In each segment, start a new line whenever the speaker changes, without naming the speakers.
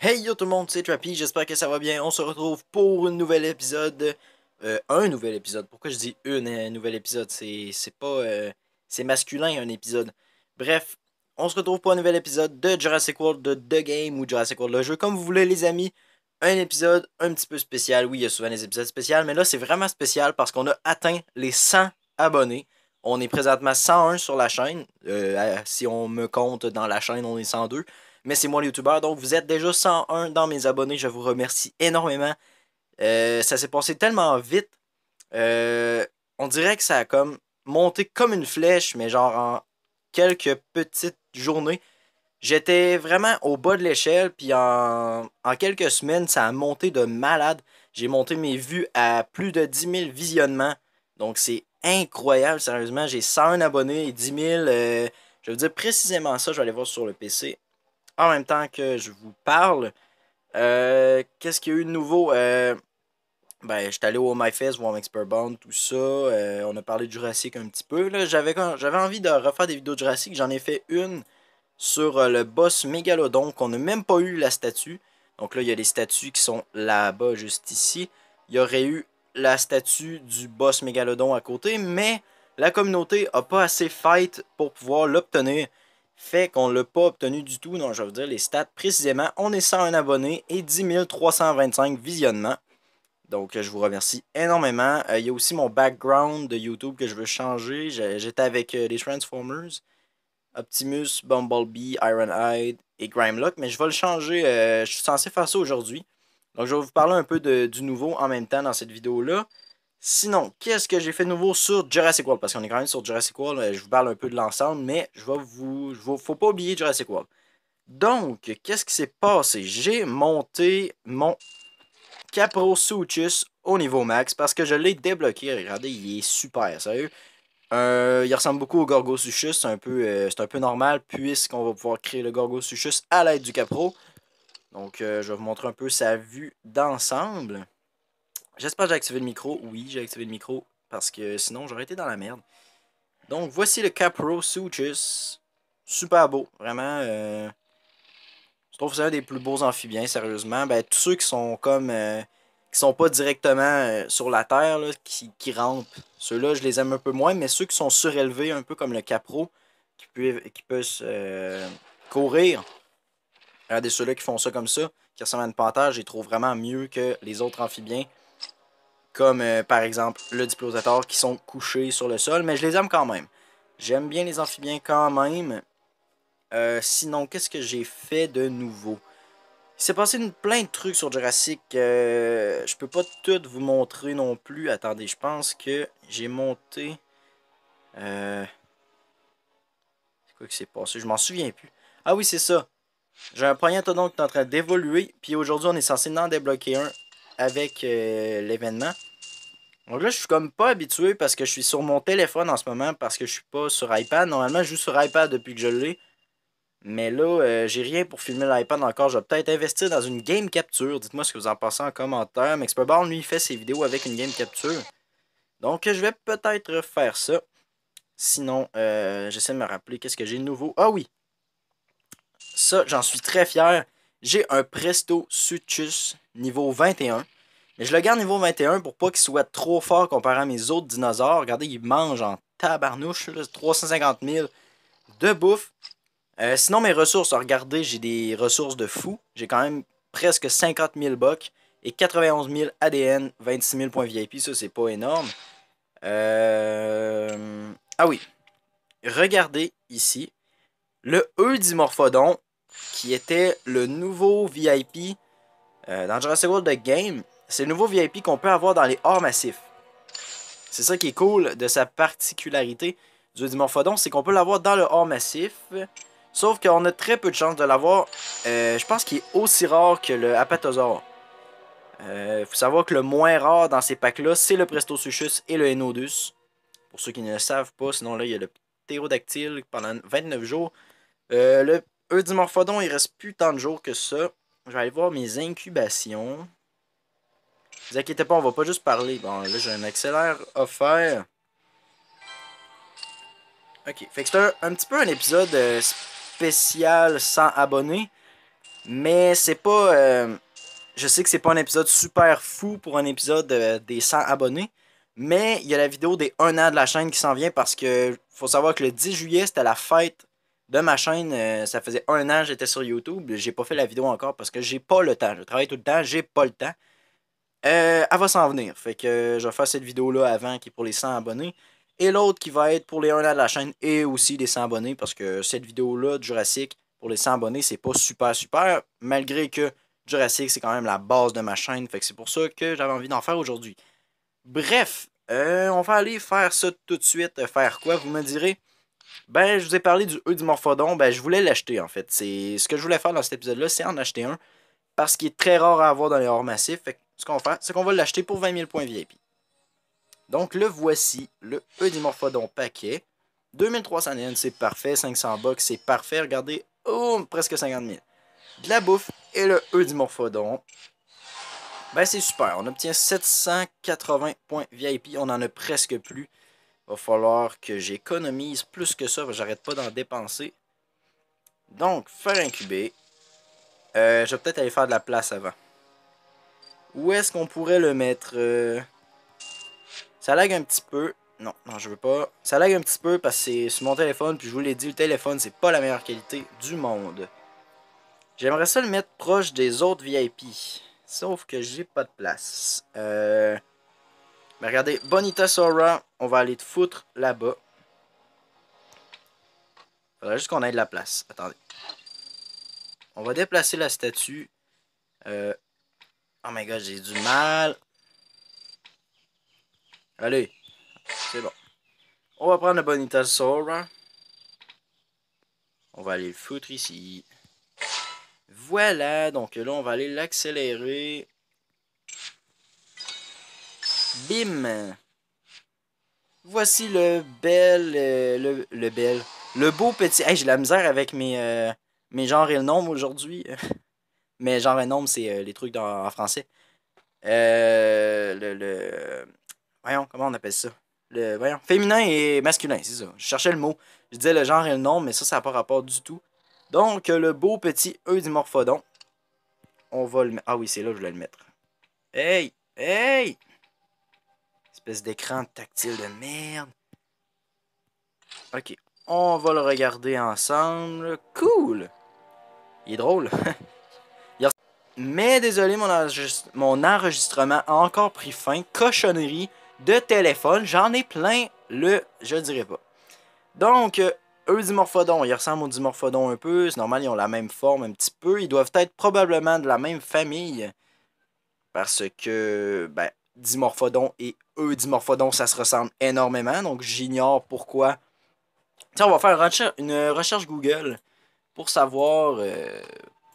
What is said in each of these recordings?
Hey yo tout le monde, c'est Trappy, j'espère que ça va bien. On se retrouve pour un nouvel épisode. Un nouvel épisode. Pourquoi je dis un nouvel épisode? C'est pas. C'est masculin un épisode. Bref, on se retrouve pour un nouvel épisode de Jurassic World de The Game ou Jurassic World le jeu, comme vous voulez les amis. Un épisode un petit peu spécial. Oui, il y a souvent des épisodes spéciaux, mais là c'est vraiment spécial parce qu'on a atteint les 100 abonnés. On est présentement 101 sur la chaîne. Si on me compte dans la chaîne, on est 102. Mais c'est moi le youtubeur, donc vous êtes déjà 101 dans mes abonnés, je vous remercie énormément. Ça s'est passé tellement vite, on dirait que ça a comme monté comme une flèche, mais genre en quelques petites journées. J'étais vraiment au bas de l'échelle, puis en quelques semaines, ça a monté de malade. J'ai monté mes vues à plus de 10 000 visionnements, donc c'est incroyable, sérieusement. J'ai 101 abonnés et 10 000, je veux dire précisément ça, je vais aller voir sur le PC en même temps que je vous parle. Qu'est-ce qu'il y a eu de nouveau? Ben, j'étais allé au MyFest voir Expert tout ça. On a parlé de Jurassic un petit peu. J'avais envie de refaire des vidéos de Jurassic. J'en ai fait une sur le boss Mégalodon, qu'on n'a même pas eu la statue. Donc là, il y a les statues qui sont là-bas, juste ici. Il y aurait eu la statue du boss Mégalodon à côté, mais la communauté a pas assez fight pour pouvoir l'obtenir. Fait qu'on l'a pas obtenu du tout. Donc, je vais vous dire les stats précisément. On est 101 abonnés et 10 325 visionnements. Donc, je vous remercie énormément. Il y a aussi mon background de YouTube que je veux changer. J'étais avec les Transformers, Optimus, Bumblebee, Ironhide et Grimelock, mais je vais le changer. Je suis censé faire ça aujourd'hui. Donc, je vais vous parler un peu du nouveau en même temps dans cette vidéo-là. Sinon, qu'est-ce que j'ai fait de nouveau sur Jurassic World? Parce qu'on est quand même sur Jurassic World. Je vous parle un peu de l'ensemble, mais faut pas oublier Jurassic World. Donc, qu'est-ce qui s'est passé? J'ai monté mon Caprosuchus au niveau max parce que je l'ai débloqué. Regardez, il est super, sérieux. Il ressemble beaucoup au Gorgosuchus, c'est un peu normal puisqu'on va pouvoir créer le Gorgosuchus à l'aide du Capro. Donc, je vais vous montrer un peu sa vue d'ensemble. J'espère que j'ai activé le micro. Oui, j'ai activé le micro parce que sinon j'aurais été dans la merde. Donc, voici le Caprosuchus. Super beau, vraiment. Je trouve que c'est un des plus beaux amphibiens, sérieusement. Ben, tous ceux qui sont comme. Qui sont pas directement sur la terre, là, qui rampent. Ceux-là, je les aime un peu moins, mais ceux qui sont surélevés, un peu comme le capro, qui peut courir. Regardez ceux-là qui font ça comme ça, qui ressemblent à une panthère, je les trouve vraiment mieux que les autres amphibiens. Comme par exemple le Diplosator, qui sont couchés sur le sol, mais je les aime quand même. J'aime bien les amphibiens quand même. Sinon, qu'est-ce que j'ai fait de nouveau? Il s'est passé plein de trucs sur Jurassic. Je peux pas tout vous montrer non plus. Attendez, je pense que j'ai monté. C'est quoi qui s'est passé? Je m'en souviens plus. Ah oui, c'est ça. J'ai un Prognathodon qui est en train d'évoluer. Puis aujourd'hui, on est censé en débloquer un avec l'événement. Donc là, je suis comme pas habitué parce que je suis sur mon téléphone en ce moment. Parce que je suis pas sur iPad. Normalement, je joue sur iPad depuis que je l'ai. Mais là, j'ai rien pour filmer l'iPad encore. Je vais peut-être investir dans une game capture. Dites-moi ce que vous en pensez en commentaire. MexpertBall, lui, il fait ses vidéos avec une game capture. Donc, je vais peut-être faire ça. Sinon, j'essaie de me rappeler qu'est-ce que j'ai de nouveau. Ah oui, ça, j'en suis très fier. J'ai un Presto Suchus niveau 21. Mais je le garde niveau 21 pour pas qu'il soit trop fort comparé à mes autres dinosaures. Regardez, il mange en tabarnouche. Là, 350 000 de bouffe. Sinon, mes ressources, regardez, j'ai des ressources de fou. J'ai quand même presque 50 000 bucks et 91 000 ADN, 26 000 points VIP. Ça, c'est pas énorme. Ah oui, regardez ici. Le Eudimorphodon, qui était le nouveau VIP dans Jurassic World The Game. C'est le nouveau VIP qu'on peut avoir dans les hors massifs. C'est ça qui est cool de sa particularité du Eudimorphodon, c'est qu'on peut l'avoir dans le hors massif. Sauf qu'on a très peu de chances de l'avoir. Je pense qu'il est aussi rare que le Apatosaure. Faut savoir que le moins rare dans ces packs-là, c'est le Prestosuchus et le Enodus. Pour ceux qui ne le savent pas, sinon là, il y a le Ptérodactyle pendant 29 jours. Le Eudimorphodon, il reste plus tant de jours que ça. Je vais aller voir mes incubations. Ne vous inquiétez pas, on va pas juste parler. Bon, là, j'ai un accélère offert. Ok, fait que c'est un petit peu un épisode spécial sans abonnés. Mais c'est pas... je sais que c'est pas un épisode super fou pour un épisode des 100 abonnés. Mais il y a la vidéo des 1 an de la chaîne qui s'en vient parce que faut savoir que le 10 juillet, c'était la fête de ma chaîne. Ça faisait 1 an que j'étais sur YouTube. J'ai pas fait la vidéo encore parce que j'ai pas le temps. Je travaille tout le temps, j'ai pas le temps. Elle va s'en venir. Fait que je vais faire cette vidéo-là avant qui est pour les 100 abonnés. Et l'autre qui va être pour les 1 an de la chaîne et aussi les 100 abonnés. Parce que cette vidéo-là de Jurassic pour les 100 abonnés, c'est pas super super. Malgré que Jurassic, c'est quand même la base de ma chaîne. Fait que c'est pour ça que j'avais envie d'en faire aujourd'hui. Bref, on va aller faire ça tout de suite. Faire quoi, vous me direz? Ben, je vous ai parlé du Eudimorphodon. Ben, je voulais l'acheter en fait. C'est ce que je voulais faire dans cet épisode-là, c'est en acheter un. Parce qu'il est très rare à avoir dans les hors massifs. Fait que ce qu'on va faire, c'est qu'on va l'acheter pour 20 000 points VIP. Donc le voici, le Eudimorphodon paquet. 2300 yens, c'est parfait. 500 bucks, c'est parfait. Regardez, oh, presque 50 000. De la bouffe et le Eudimorphodon. Ben c'est super, on obtient 780 points VIP, on en a presque plus. Va falloir que j'économise plus que ça, j'arrête pas d'en dépenser. Donc, faire incuber. Je vais peut-être aller faire de la place avant. Où est-ce qu'on pourrait le mettre? Ça lag un petit peu. Non, non, je veux pas. Ça lag un petit peu parce que c'est sur mon téléphone, puis je vous l'ai dit, le téléphone, c'est pas la meilleure qualité du monde. J'aimerais ça le mettre proche des autres VIP. Sauf que j'ai pas de place. Mais regardez, Bonita Sora, on va aller te foutre là-bas. Faudrait juste qu'on ait de la place. Attendez. On va déplacer la statue. Oh my god, j'ai du mal. Allez, c'est bon. On va prendre le Bonita Sora. On va aller le foutre ici. Voilà, donc là, on va aller l'accélérer. Bim! Voici le bel... le beau petit... Hey, j'ai la misère avec mes genres et le nombre aujourd'hui. Mais genre et nombre, c'est les trucs en français. Voyons, comment on appelle ça? Voyons, féminin et masculin, c'est ça. Je cherchais le mot. Je disais le genre et le nombre, mais ça n'a pas rapport du tout. Donc, le beau petit Eudimorphodon. On va le mettre. Ah oui, c'est là que je voulais le mettre. Hey! Hey! Espèce d'écran tactile de merde. Ok. On va le regarder ensemble. Cool! Il est drôle. Mais désolé, mon enregistrement a encore pris fin. Cochonnerie de téléphone. J'en ai plein je dirais pas. Donc, Eudimorphodon, ils ressemblent aux Dimorphodon un peu. C'est normal, ils ont la même forme un petit peu. Ils doivent être probablement de la même famille. Parce que, ben, Dimorphodon et Eudimorphodon, ça se ressemble énormément. Donc, j'ignore pourquoi. Tiens, on va faire une recherche Google pour savoir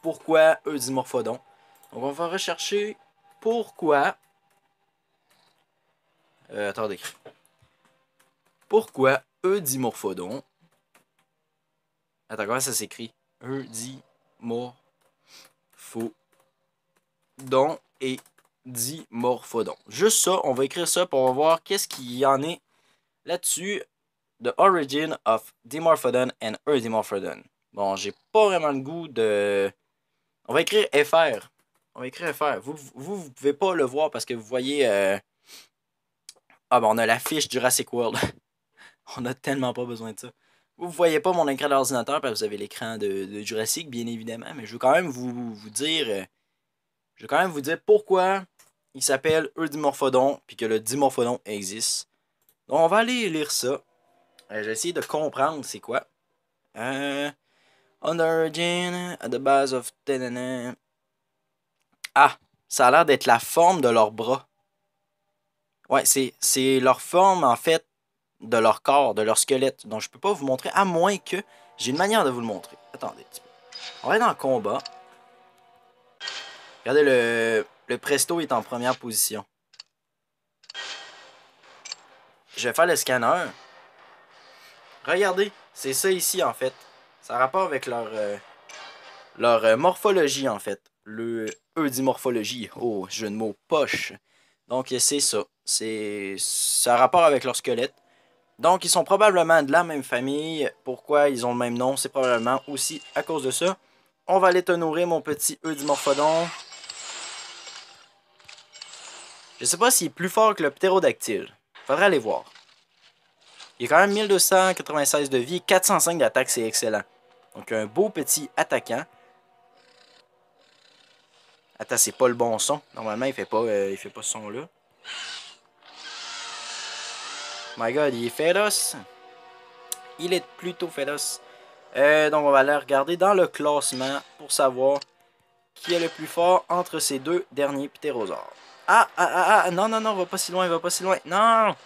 pourquoi Eudimorphodon. Donc, on va rechercher pourquoi. Attendez. Pourquoi Eudimorphodon. Attends, comment ça s'écrit? Eudimorphodon et Dimorphodon. Juste ça, on va écrire ça pour voir qu'est-ce qu'il y en est là-dessus. The origin of Dimorphodon and Eudimorphodon. Bon, j'ai pas vraiment le goût de... On va écrire FR. On va écrire FR. Vous pouvez pas le voir parce que vous voyez... Ah ben, on a la fiche Jurassic World. On a tellement pas besoin de ça. Vous voyez pas mon écran d'ordinateur parce que vous avez l'écran de Jurassic, bien évidemment. Mais je veux quand même vous dire... je veux quand même vous dire pourquoi il s'appelle Eudimorphodon puis que le Dimorphodon existe. Donc, on va aller lire ça. Je vais essayer de comprendre c'est quoi. On the origin, at the base of... Ah, ça a l'air d'être la forme de leurs bras. Ouais, c'est leur forme, en fait, de leur corps, de leur squelette. Donc, je peux pas vous montrer, à moins que j'ai une manière de vous le montrer. Attendez un petit peu. On va aller dans le combat. Regardez, le Presto est en première position. Je vais faire le scanner. Regardez, c'est ça ici, en fait. Ça a rapport avec leur morphologie, en fait. Le eudimorphologie. Oh, jeu de mots poche. Donc, c'est ça. Ça a rapport avec leur squelette. Donc, ils sont probablement de la même famille. Pourquoi ils ont le même nom? C'est probablement aussi à cause de ça. On va aller te nourrir, mon petit Eudimorphodon. Je sais pas s'il est plus fort que le ptérodactyle. Faudrait aller voir. Il a quand même 1296 de vie et 405 d'attaque, c'est excellent. Donc un beau petit attaquant. Attends, c'est pas le bon son. Normalement, il fait pas ce son-là. My God, il est féroce. Il est plutôt féroce. Donc on va aller regarder dans le classement pour savoir qui est le plus fort entre ces deux derniers ptérosaures. Non, non, non, va pas si loin, va pas si loin. Non!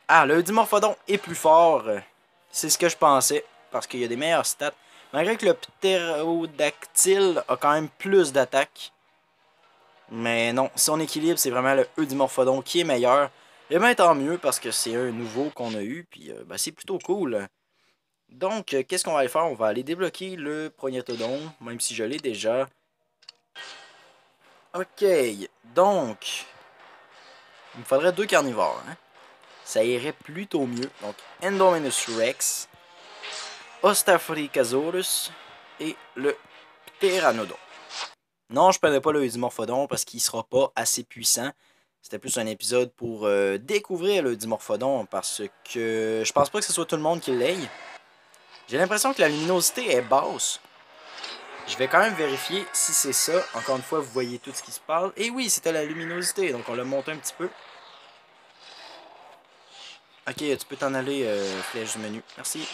Ah, le Dimorphodon est plus fort. C'est ce que je pensais, parce qu'il y a des meilleures stats. Malgré que le ptérodactyle a quand même plus d'attaque. Mais non, si on équilibre, c'est vraiment le Eudimorphodon qui est meilleur. Et bien tant mieux, parce que c'est un nouveau qu'on a eu, puis ben, c'est plutôt cool. Donc, qu'est-ce qu'on va aller faire? On va aller débloquer le Prognathodon, même si je l'ai déjà. Ok, donc, il me faudrait 2 carnivores, hein? Ça irait plutôt mieux. Donc, Endominus Rex, Ostaphyricasaurus et le Pteranodon. Non, je ne prenais pas le Dimorphodon parce qu'il ne sera pas assez puissant. C'était plus un épisode pour découvrir le Dimorphodon parce que je pense pas que ce soit tout le monde qui l'ait. J'ai l'impression que la luminosité est basse. Je vais quand même vérifier si c'est ça. Encore une fois, vous voyez tout ce qui se passe. Et oui, c'était la luminosité, donc on l'a monté un petit peu. Ok, tu peux t'en aller, flèche du menu. Merci.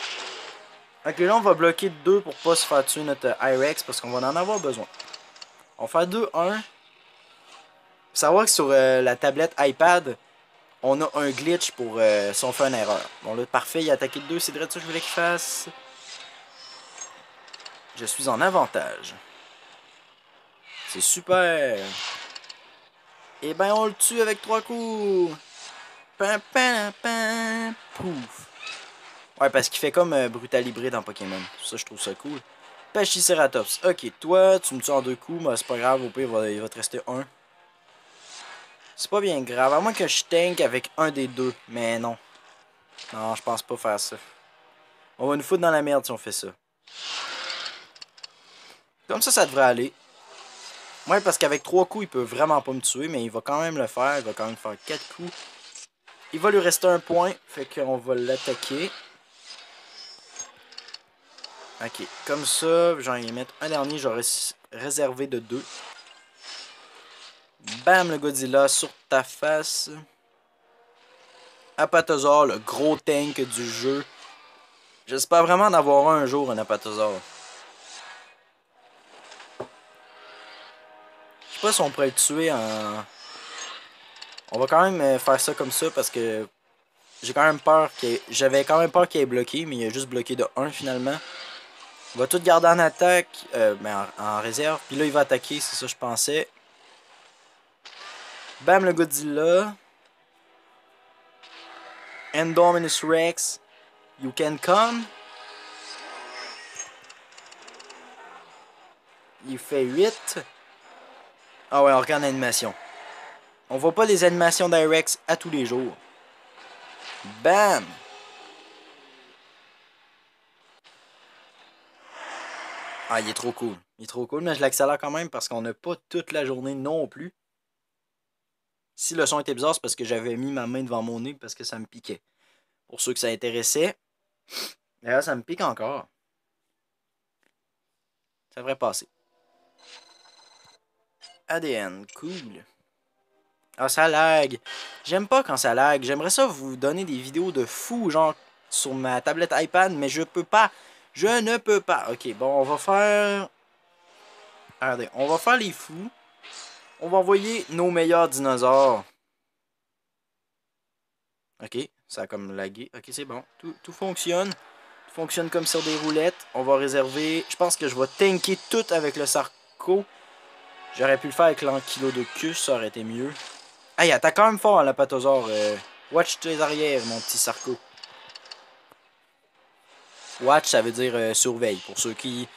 Ok, là, on va bloquer 2 pour pas se faire tuer notre Irex parce qu'on va en avoir besoin. On va faire 2-1. Faut savoir que sur la tablette iPad, on a un glitch pour si on fait une erreur. Bon, là, parfait, il a attaqué de 2, c'est direct ça que je voulais qu'il fasse. Je suis en avantage. C'est super. Et ben, on le tue avec 3 coups. Pam, pam, pam, pouf. Ouais, parce qu'il fait comme Brutalibré dans Pokémon. Ça, je trouve ça cool. Pachyceratops. Ok, toi, tu me tues en 2 coups, mais c'est pas grave, au pire, il va te rester 1. C'est pas bien grave, à moins que je tank avec un des deux. Mais non. Non, je pense pas faire ça. On va nous foutre dans la merde si on fait ça. Comme ça devrait aller. Ouais, parce qu'avec 3 coups, il peut vraiment pas me tuer, mais il va quand même le faire. Il va quand même faire 4 coups. Il va lui rester un point, fait qu'on va l'attaquer. Ok, comme ça, j'en vais mettre un dernier, j'aurais réservé de 2. Bam, le Godzilla sur ta face. Apatosaur, le gros tank du jeu. J'espère vraiment d'avoir un jour un Apatosaur. Je sais pas si on pourrait le tuer en... On va quand même faire ça comme ça parce que j'ai quand même peur qu'il... J'avais quand même peur qu'il ait bloqué, mais il a juste bloqué de 1 finalement. Il va tout garder en attaque, mais en réserve. Puis là, il va attaquer, c'est ça que je pensais. Bam, le Godzilla. Endominus Rex. You can come. Il fait 8. Ah ouais, on regarde l'animation. On voit pas les animations d'Irex à tous les jours. Bam! Ah, il est trop cool. Il est trop cool, mais je l'accélère quand même parce qu'on n'a pas toute la journée non plus. Si le son était bizarre, c'est parce que j'avais mis ma main devant mon nez parce que ça me piquait. Pour ceux que ça intéressait. D'ailleurs, ça me pique encore. Ça devrait passer. ADN, cool. Ah, ça lag. J'aime pas quand ça lag. J'aimerais ça vous donner des vidéos de fou, genre sur ma tablette iPad, mais je peux pas. Je ne peux pas. Ok, bon, on va faire... Regardez, on va faire les fous. On va envoyer nos meilleurs dinosaures. Ok, ça a comme lagué. Ok, c'est bon. Tout fonctionne. Tout fonctionne comme sur des roulettes. On va réserver... Je pense que je vais tanker tout avec le Sarco. J'aurais pu le faire avec l'Ankylodocus, ça aurait été mieux. Hey, attaque quand même fort, hein, l'Apatosaure. Watch tes arrières, mon petit Sarco. Watch, ça veut dire surveille. Pour ceux qui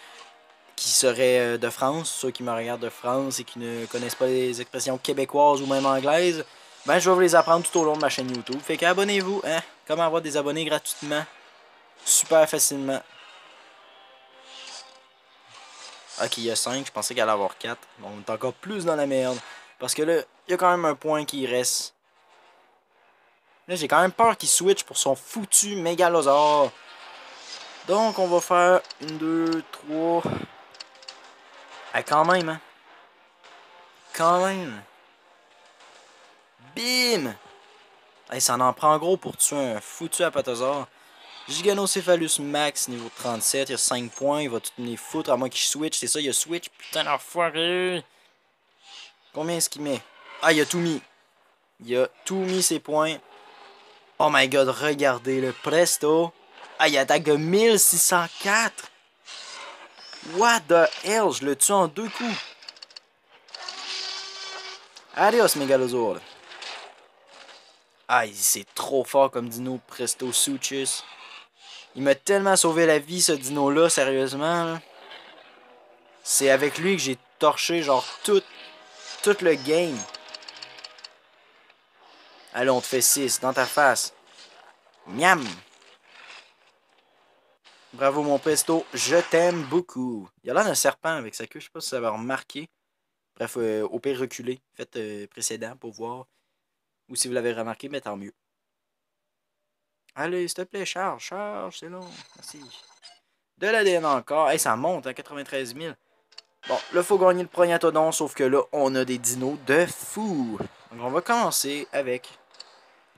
seraient de France, ceux qui me regardent de France et qui ne connaissent pas les expressions québécoises ou même anglaises, ben je vais vous les apprendre tout au long de ma chaîne YouTube. Fait qu'abonnez-vous, hein. Comment avoir des abonnés gratuitement. Super facilement. Ok, il y a 5. Je pensais qu'il allait avoir 4. Bon, on est encore plus dans la merde. Parce que là, il y a quand même un point qui reste. Là, j'ai quand même peur qu'il switch pour son foutu Mégalosaure. Donc, on va faire 1, 2, 3. Ah, quand même, hein. Quand même. Bim! Hey, ça en prend gros pour tuer un foutu Apatosaure. Giganocéphalus Max, niveau 37, il y a 5 points, il va tout les foutre à moins qu'il switch, c'est ça, il a switch, putain d'enfoiré! Combien est-ce qu'il met? Ah, il a tout mis. Il a tout mis ses points. Oh my god, regardez le presto! Ah, il attaque de 1604! What the hell? Je le tue en 2 coups. Adios, Mégalosaure. Ah, c'est trop fort comme dino, Presto Suchus. Il m'a tellement sauvé la vie, ce dino-là, sérieusement. C'est avec lui que j'ai torché, genre, tout le game. Allez, on te fait 6, dans ta face. Miam! Bravo, mon Presto, je t'aime beaucoup. Il a l'air d'un serpent avec sa queue, je sais pas si ça va remarquer. Bref, au pire, reculez. Faites précédent pour voir. Ou si vous l'avez remarqué, mais tant mieux. Allez, s'il te plaît, charge, c'est long. Merci. De l'ADN encore. Hey, ça monte, hein, 93 000. Bon, là, il faut gagner le Prognathodon, sauf que là, on a des dinos de fou. Donc, on va commencer avec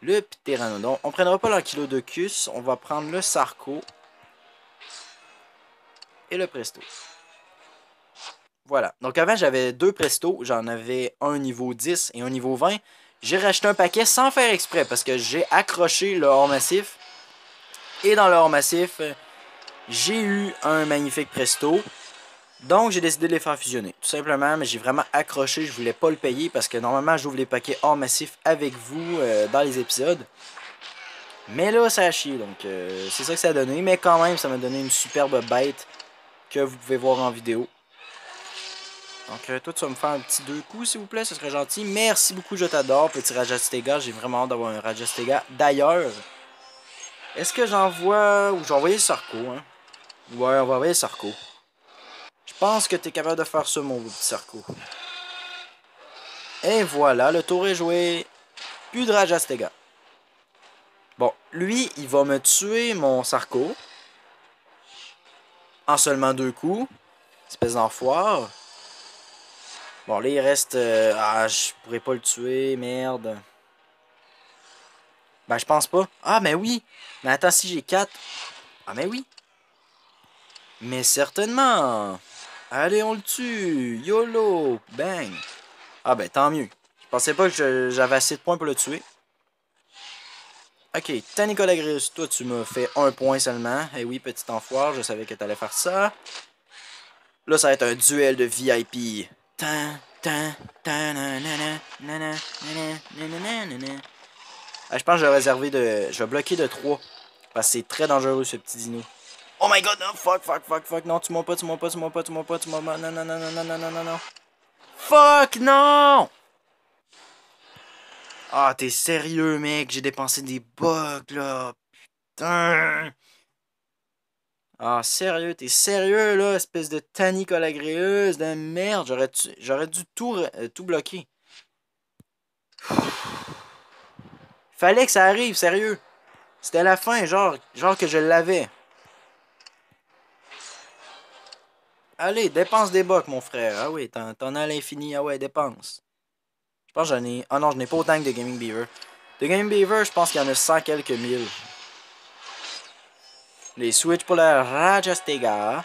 le Pteranodon. On prendra pas l'Ankylodocus, on va prendre le Sarco et le Presto. Voilà. Donc, avant, j'avais 2 Presto. J'en avais un niveau 10 et un niveau 20. J'ai racheté un paquet sans faire exprès parce que j'ai accroché le hors-massif. Et dans le hors-massif, j'ai eu un magnifique Presto. Donc, j'ai décidé de les faire fusionner. Tout simplement, mais j'ai vraiment accroché. Je voulais pas le payer parce que normalement, j'ouvre les paquets hors massif avec vous dans les épisodes. Mais là, ça a chié. Donc, c'est ça que ça a donné. Mais quand même, ça m'a donné une superbe bête que vous pouvez voir en vidéo. Donc, toi, tu vas me faire un petit 2 coups, s'il vous plaît. Ce serait gentil. Merci beaucoup, je t'adore. Petit Rajastega. J'ai vraiment hâte d'avoir un Rajastega. D'ailleurs, est-ce que j'envoie... Ou j'ai envoyé Sarko, hein? Ouais, on va envoyer Sarko. Je pense que tu es capable de faire ça, mon petit Sarko. Et voilà, le tour est joué. Plus de Rajastega. Bon, lui, il va me tuer mon Sarko. En seulement 2 coups. Espèce d'enfoire. Bon, là, il reste... ah, je pourrais pas le tuer, merde. Ben, je pense pas. Ah, mais oui. Mais attends, si j'ai 4. Ah, mais oui. Mais certainement. Allez, on le tue. YOLO. Bang. Ah, ben, tant mieux. Je pensais pas que j'avais assez de points pour le tuer. Ok, Tanicolagrius, toi tu m'as fait 1 point seulement. Eh oui, petit enfoire, je savais que t'allais faire ça. Là, ça va être un duel de VIP. Ah, je pense que je vais réserver de... Je vais bloquer de 3. Parce que c'est très dangereux ce petit dino. Oh my god, non, fuck. Non, tu m'as pas. Non. Fuck, non! Ah, t'es sérieux, mec? J'ai dépensé des bucks, là. Putain. Ah, sérieux? T'es sérieux, là? Espèce de tanicolagréeuse de merde. J'aurais dû tout bloquer. Fallait que ça arrive, sérieux. C'était la fin, genre que je l'avais. Allez, dépense des bucks, mon frère. Ah oui, t'en as à l'infini. Ah ouais, dépense. Je pense que j'en ai... Ah non, je n'ai pas autant que de Gaming Beaver. De Gaming Beaver, je pense qu'il y en a 100 quelques mille. Les switch pour le Rajastega.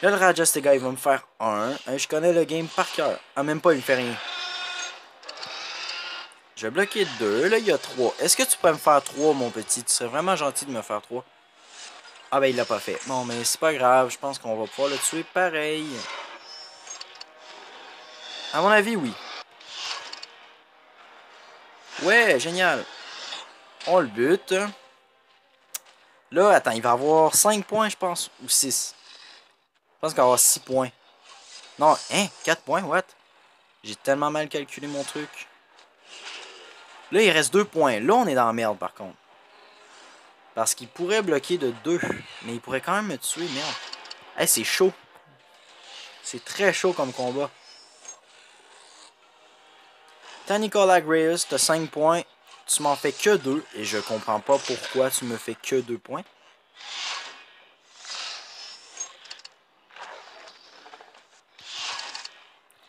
Là, le Rajastega, il va me faire 1. Je connais le game par cœur. Ah, même pas, il me fait rien. Je vais bloquer 2. Là, il y a 3. Est-ce que tu peux me faire 3, mon petit? Tu serais vraiment gentil de me faire 3. Ah, ben, il l'a pas fait. Bon, mais c'est pas grave. Je pense qu'on va pouvoir le tuer pareil. À mon avis, oui. Ouais, génial. On le bute. Là, attends, il va avoir 5 points, je pense. Ou 6. Je pense qu'il va avoir 6 points. Non, hein? 4 points, what? J'ai tellement mal calculé mon truc. Là, il reste 2 points. Là, on est dans la merde, par contre. Parce qu'il pourrait bloquer de 2. Mais il pourrait quand même me tuer, merde. Hey, c'est chaud. C'est très chaud comme combat. T'as Nicolas Reyes, t'as 5 points. Tu m'en fais que 2. Et je comprends pas pourquoi tu me fais que 2 points.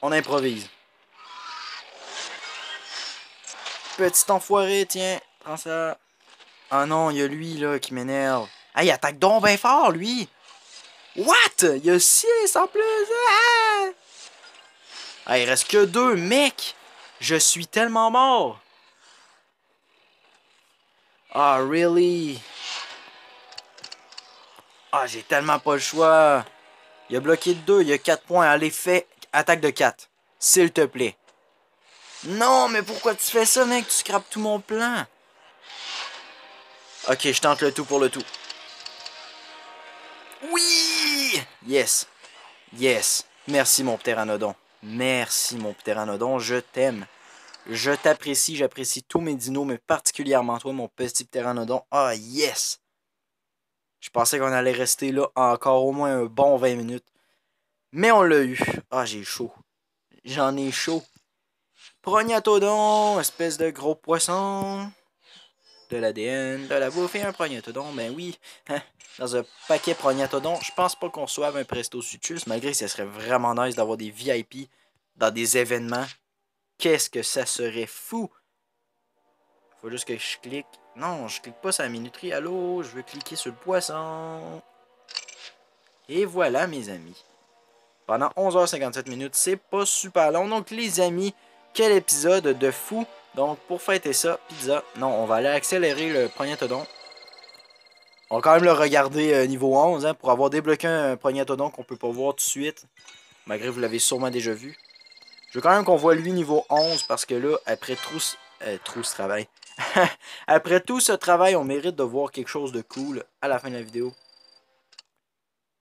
On improvise. Petit enfoiré, tiens. Prends ça. Ah non, il y a lui là qui m'énerve. Ah, il attaque donc bien fort, lui. What? Il y a 6 en plus. Ah! Ah, il reste que 2, mec. Je suis tellement mort. Ah, really? Ah, j'ai tellement pas le choix. Il a bloqué de 2, il a 4 points. Allez, fais attaque de 4. S'il te plaît. Non, mais pourquoi tu fais ça, mec? Tu scrapes tout mon plan. Ok, je tente le tout pour le tout. Oui! Yes. Yes. Merci, mon pteranodon. Merci, mon pteranodon. Je t'aime. Je t'apprécie. J'apprécie tous mes dinos, mais particulièrement toi, mon petit pteranodon. Ah, yes! Je pensais qu'on allait rester là encore au moins un bon 20 minutes. Mais on l'a eu. Ah, j'ai chaud. J'en ai chaud. Prognathodon, espèce de gros poisson. De l'ADN, de la bouffe et un prognathodon. Ben oui. Dans un paquet prognathodon, je pense pas qu'on reçoive un Presto Sutus, malgré que ce serait vraiment nice d'avoir des VIP dans des événements. Qu'est-ce que ça serait fou! Faut juste que je clique. Non, je clique pas sur la minuterie. Allô, je veux cliquer sur le poisson. Et voilà, mes amis. Pendant 11h57 minutes, c'est pas super long. Donc, les amis, quel épisode de fou. Donc, pour fêter ça, pizza. Non, on va aller accélérer le prognathodon. On va quand même le regarder niveau 11 hein, pour avoir débloqué un prognathodon qu'on peut pas voir tout de suite. Malgré que vous l'avez sûrement déjà vu. Je veux quand même qu'on voit lui niveau 11 parce que là, après tout ce travail. Après tout ce travail, on mérite de voir quelque chose de cool à la fin de la vidéo.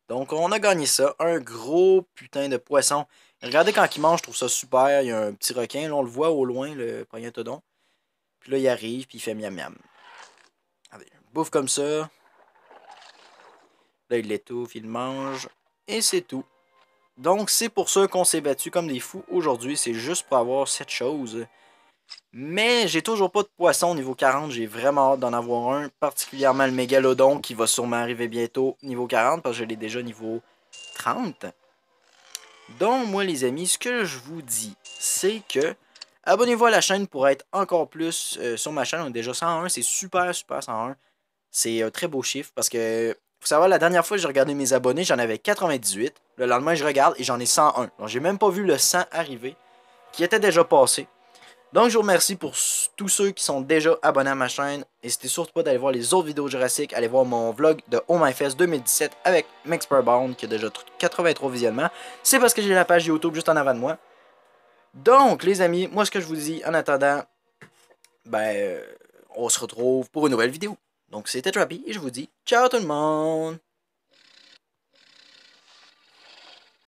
Donc, on a gagné ça. Un gros putain de poisson. Regardez quand il mange, je trouve ça super. Il y a un petit requin. Là, on le voit au loin, le prognathodon. Puis là, il arrive, puis il fait miam miam. Allez, bouffe comme ça. Là, il l'étouffe, il mange. Et c'est tout. Donc, c'est pour ça qu'on s'est battu comme des fous aujourd'hui. C'est juste pour avoir cette chose. Mais j'ai toujours pas de poisson niveau 40. J'ai vraiment hâte d'en avoir un. Particulièrement le mégalodon qui va sûrement arriver bientôt niveau 40. Parce que je l'ai déjà niveau 30. Donc, moi, les amis, ce que je vous dis, c'est que abonnez-vous à la chaîne pour être encore plus sur ma chaîne. On est déjà 101. C'est super, super 101. C'est un très beau chiffre parce que, faut savoir, la dernière fois que j'ai regardé mes abonnés, j'en avais 98. Le lendemain, je regarde et j'en ai 101. Donc, j'ai même pas vu le 100 arriver, qui était déjà passé. Donc, je vous remercie pour tous ceux qui sont déjà abonnés à ma chaîne. N'hésitez surtout pas d'aller voir les autres vidéos Jurassic. Allez voir mon vlog de Oh My Fest 2017 avec Mexperbound qui a déjà 83 visionnements. C'est parce que j'ai la page YouTube juste en avant de moi. Donc, les amis, moi, ce que je vous dis en attendant, ben, on se retrouve pour une nouvelle vidéo. Donc, c'était Trappy et je vous dis ciao tout le monde!